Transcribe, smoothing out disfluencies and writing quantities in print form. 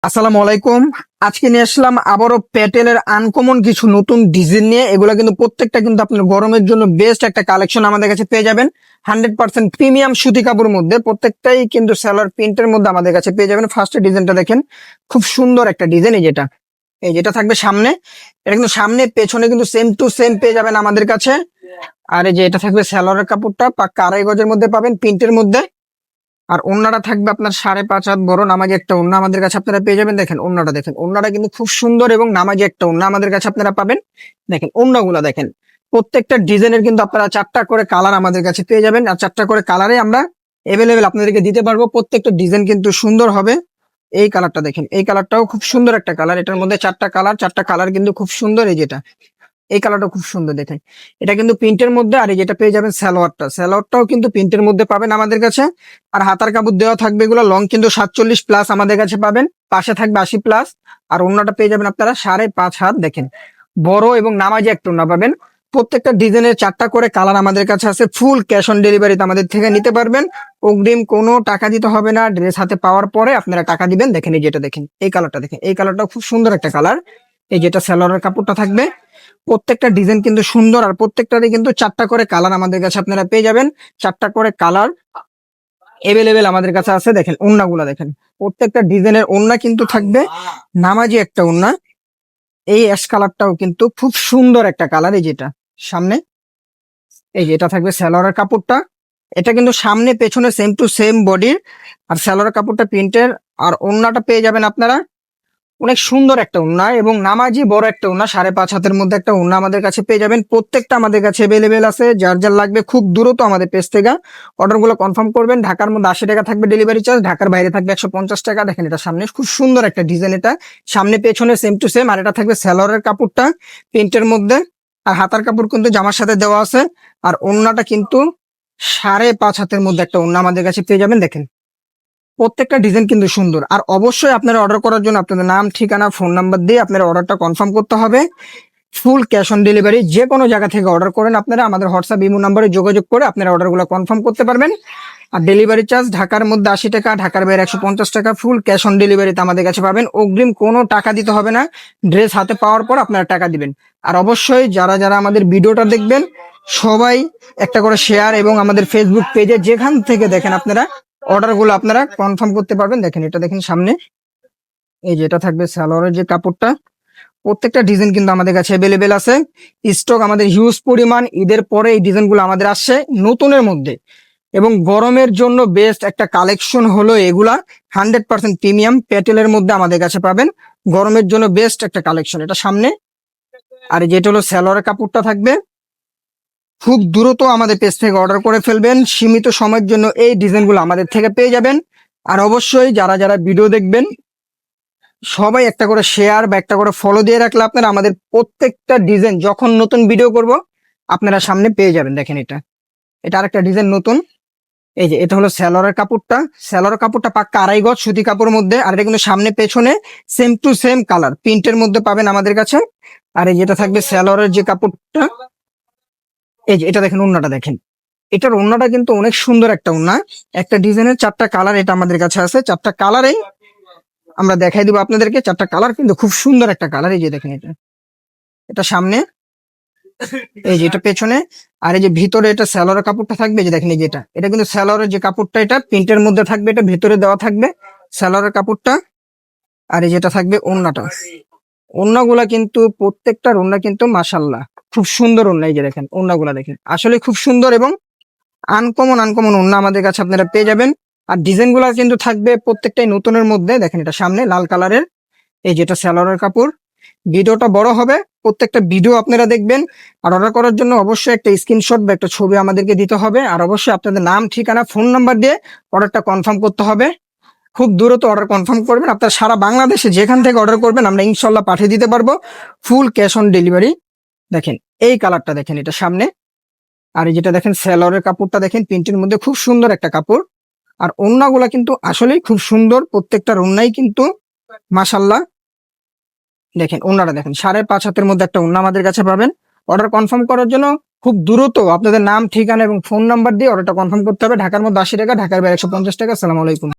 আসসালামু আলাইকুম। আজকে নিয়ে আসলাম আবারও প্যাটেলের আনকমন কিছু নতুন ডিজাইন নিয়ে। এগুলা কিন্তু প্রত্যেকটা কিন্তু আপনার গরমের জন্য বেস্ট একটা কালেকশন আমাদের কাছে পেয়ে যাবেন। 100% প্রিমিয়াম সুতি কাপড়ের মধ্যে প্রত্যেকটাই কিন্তু সেলার প্রিন্টের মধ্যে আমাদের কাছে পেয়ে যাবেন। ফার্স্টের ডিজাইনটা দেখেন, খুব সুন্দর একটা ডিজাইন। এই যেটা থাকবে সামনে, এটা কিন্তু সামনে পেছনে কিন্তু সেম টু সেম পেয়ে যাবেন আমাদের কাছে। আর এই যে এটা থাকবে সেলারের কাপড়টা পাক্কা 2.5 গজের মধ্যে পাবেন প্রিন্টের মধ্যে। আর ওন্নাটা থাকবে আপনার 5.5 হাত বড় নামাজি একটা ওন্না আমাদের কাছে আপনারা পেয়ে যাবেন। দেখেন ওন্নাটা, দেখেন ওন্নাটা কিন্তু খুব সুন্দর এবং নামাজি একটা ওন্না আমাদের কাছে আপনারা পাবেন। দেখেন ওন্নাগুলা দেখেন, প্রত্যেকটা ডিজাইনের কিন্তু আপনারা 4টা করে কালার আমাদের কাছে পেয়ে যাবেন। আর 4টা করে কালারে আমরা এভেলেবেল আপনাদেরকে দিতে পারবো। প্রত্যেকটা ডিজাইন কিন্তু সুন্দর হবে। এই কালারটা দেখেন, এই কালারটাও খুব সুন্দর একটা কালার। এটার মধ্যে 4টা কালার কিন্তু খুব সুন্দর। এই কালারটা খুব সুন্দর দেখেন, এটা কিন্তু প্রিন্টের মধ্যে। আর এই যেটা পেয়ে যাবেন সালোয়ারটাও কিন্তু প্রিন্টের মধ্যে পাবেন আমাদের কাছে। আর হাতার কাপড় দেওয়া থাকবে, এগুলো লং কিন্তু 47+ আমাদের কাছে পাবেন, পাশে থাকবে 80+। আর ওন্নাটা পেয়ে যাবেন আপনারা 5.5 হাত। দেখেন বড় এবং নামাজি একটা ওন্না পাবেন। প্রত্যেকটা ডিজাইনের 4টা করে কালার আমাদের কাছে আছে। ফুল ক্যাশ অন ডেলিভারিতে আমাদের থেকে নিতে পারবেন। অগ্রিম কোনো টাকা দিতে হবে না, ড্রেস হাতে পাওয়ার পরে আপনারা টাকা দিবেন। দেখেন এই যেটা দেখেন, এই কালারটা দেখেন, এই কালারটা খুব সুন্দর একটা কালার। এই যেটা সালোয়ারের কাপড়টা থাকবে, প্রত্যেকটা ডিজাইন কিন্তু সুন্দর। আর প্রত্যেকটারই কিন্তু 4টা করে কালার আমাদের কাছে আপনারা পেয়ে যাবেন। 4টা করে কালার এভেলেবেল আমাদের কাছে আছে। দেখেন ওন্নাগুলা দেখেন, প্রত্যেকটা ডিজাইনের ওন্না কিন্তু থাকবে নামাজি একটা ওন্না। এই অ্যাশ কালারটাও কিন্তু খুব সুন্দর একটা কালার। এই যেটা সামনে, এই যে এটা থাকবে সালোয়ারের কাপড়টা। এটা কিন্তু সামনে পেছনে সেম টু সেম বডির। আর সালোয়ারের কাপড়টা প্রিন্টের। আর ওন্নাটা পেয়ে যাবেন আপনারা অনেক সুন্দর একটা ওন্না এবং নামাজি বড় একটা ওন্না। 5.5 হাতের মধ্যে একটা ওন্না আমাদের কাছে পেয়ে যাবেন। প্রত্যেকটা আমাদের কাছে অ্যাভেলেবেল আছে। যার যার লাগবে খুব দ্রুত আমাদের পেজ থেকে অর্ডারগুলো কনফার্ম করবেন। ঢাকার মধ্যে 80 টাকা থাকবে ডেলিভারি চার্জ, ঢাকার বাইরে থাকবে 150 টাকা। দেখেন এটা সামনে খুব সুন্দর একটা ডিজাইন, এটা সামনে পেছনে সেম টু সেম। আর এটা থাকবে সালোয়ারের কাপড়টা প্রিন্টের মধ্যে। আর হাতার কাপড় কিন্তু জামার সাথে দেওয়া আছে। আর ওন্নাটা কিন্তু 5.5 হাতের মধ্যে একটা ওন্না আমাদের কাছে পেয়ে যাবেন। দেখেন প্রত্যেকটা ডিজাইন কিন্তু সুন্দর। আর অবশ্যই আপনারা অর্ডার করার জন্য আপনাদের নাম, ঠিকানা, ফোন নাম্বার দিয়ে আপনারা অর্ডারটা কনফার্ম করতে হবে। ফুল ক্যাশ অন ডেলিভারি, যে কোনো জায়গা থেকে অর্ডার করেন আপনারা আমাদের হোয়াটসঅ্যাপ ইমো নাম্বারে যোগাযোগ করে আপনারা অর্ডারগুলো কনফার্ম করতে পারবেন। আর ডেলিভারি চার্জ ঢাকার মধ্যে 80 টাকা, ঢাকার বাইরে 150 টাকা। ফুল ক্যাশ অন ডেলিভারিতে আমাদের কাছে পাবেন। অগ্রিম কোনো টাকা দিতে হবে না, ড্রেস হাতে পাওয়ার পর আপনারা টাকা দিবেন। আর অবশ্যই যারা যারা আমাদের ভিডিওটা দেখবেন সবাই একটা করে শেয়ার এবং আমাদের ফেসবুক পেজে যেখান থেকে দেখেন আপনারা অর্ডারগুলো আপনারা কনফার্ম করতে পারবেন। দেখেন এটা দেখেন সামনে, এই যে এটা থাকবে সালোয়ারের যে কাপড়টা। প্রত্যেকটা ডিজাইন কিন্তু আমাদের কাছে অ্যাভেলেবেল আছে। স্টক আমাদের হিউজ পরিমাণ। ঈদের পরে এই ডিজাইনগুলো আমাদের আসছে নতুনের মধ্যে। এবং গরমের জন্য বেস্ট একটা কালেকশন হলো এগুলা। 100% প্রিমিয়াম প্যাটেলের মধ্যে আমাদের কাছে পাবেন। গরমের জন্য বেস্ট একটা কালেকশন এটা সামনে। আর যেটা হলো সালোয়ারের কাপড়টা থাকবে। খুব দ্রুত আমাদের পেজ থেকে অর্ডার করে ফেলবেন, সীমিত সময়ের জন্য এই ডিজাইনগুলো আমাদের থেকে পেয়ে যাবেন। আর অবশ্যই যারা যারা ভিডিও দেখবেন সবাই একটা করে শেয়ার বা একটা করে ফলো দিয়ে রাখলে আপনারা আমাদের প্রত্যেকটা ডিজাইন যখন নতুন ভিডিও করব আপনারা সামনে পেয়ে যাবেন। দেখেন এটা, এটা আরেকটা ডিজাইন নতুন। এই যে এটা হলো সালোয়ারের কাপড়টা পাক্কা 2.5 গজ সুতি কাপড়ের মধ্যে। আর এটা কিন্তু সামনে পেছনে সেম টু সেম কালার প্রিন্টের মধ্যে পাবেন আমাদের কাছে। আর এই যেটা থাকবে সালোয়ারের যে কাপড়টা, এই যে এটা দেখেন ওন্নাটা দেখেন, এটার ওন্নাটা কিন্তু অনেক সুন্দর একটা ওন্না। একটা ডিজাইনের 4টা কালার এটা আমাদের কাছে আছে। 4টা কালারেই আমরা দেখাই দিব আপনাদেরকে। 4টা কালার কিন্তু খুব সুন্দর একটা কালার। এই যে দেখেন এটা, এটা সামনে, এই যে এটা পেছনে। আর এই যে ভিতরে এটা সালোয়ারের কাপড়টা থাকবে। এই যে দেখেন, এই যে এটা কিন্তু সালোয়ারের যে কাপড়টা এটা প্রিন্টের মধ্যে থাকবে, এটা ভিতরে দেওয়া থাকবে সালোয়ারের কাপড়টা। আর এই যেটা থাকবে ওন্নাটা, ওন্নাগুলা কিন্তু প্রত্যেকটার ওন্না কিন্তু মাশাল্লাহ খুব সুন্দর ওন্না। এই যে দেখেন ওন্নাগুলা দেখেন, আসলে খুব সুন্দর এবং আনকমন ওন্না আমাদের কাছে আপনারা পেয়ে যাবেন। আর ডিজাইন গুলা কিন্তু থাকবে প্রত্যেকটাই নতুনের মধ্যে। দেখেন এটা সামনে লাল কালারের, এই যেটা সালোয়ারের কাপড়। ভিডিওটা বড় হবে, প্রত্যেকটা ভিডিও আপনারা দেখবেন। আর অর্ডার করার জন্য অবশ্যই একটা স্ক্রিনশট বা একটা ছবি আমাদেরকে দিতে হবে। আর অবশ্যই আপনাদের নাম, ঠিকানা, ফোন নাম্বার দিয়ে অর্ডারটা কনফার্ম করতে হবে। খুব দ্রুত অর্ডার কনফার্ম করবেন। আপনারা সারা বাংলাদেশে যেখান থেকে অর্ডার করবেন আমরা ইনশাল্লাহ পাঠিয়ে দিতে পারবো। Full cash on delivery. দেখেন এই কালারটা দেখেন, এটা সামনে। আর এই যেটা দেখেন সালোয়ারের কাপড়টা দেখেন প্রিন্টের মধ্যে, খুব সুন্দর একটা কাপড়। আর ওন্নাগুলা কিন্তু আসলেই খুব সুন্দর, প্রত্যেকটা ওন্নাই কিন্তু মাশাল্লাহ। দেখেন ওন্নাটা দেখেন 5.5 হাতের মধ্যে একটা ওন্না আমাদের কাছে পাবেন। অর্ডার কনফার্ম করার জন্য খুব দ্রুত আপনাদের নাম, ঠিকানা এবং ফোন নাম্বার দিয়ে অর্ডারটা কনফার্ম করতে হবে। ঢাকার মধ্যে 80 টাকা, ঢাকার বাইরে 150 টাকা। আসসালামু আলাইকুম।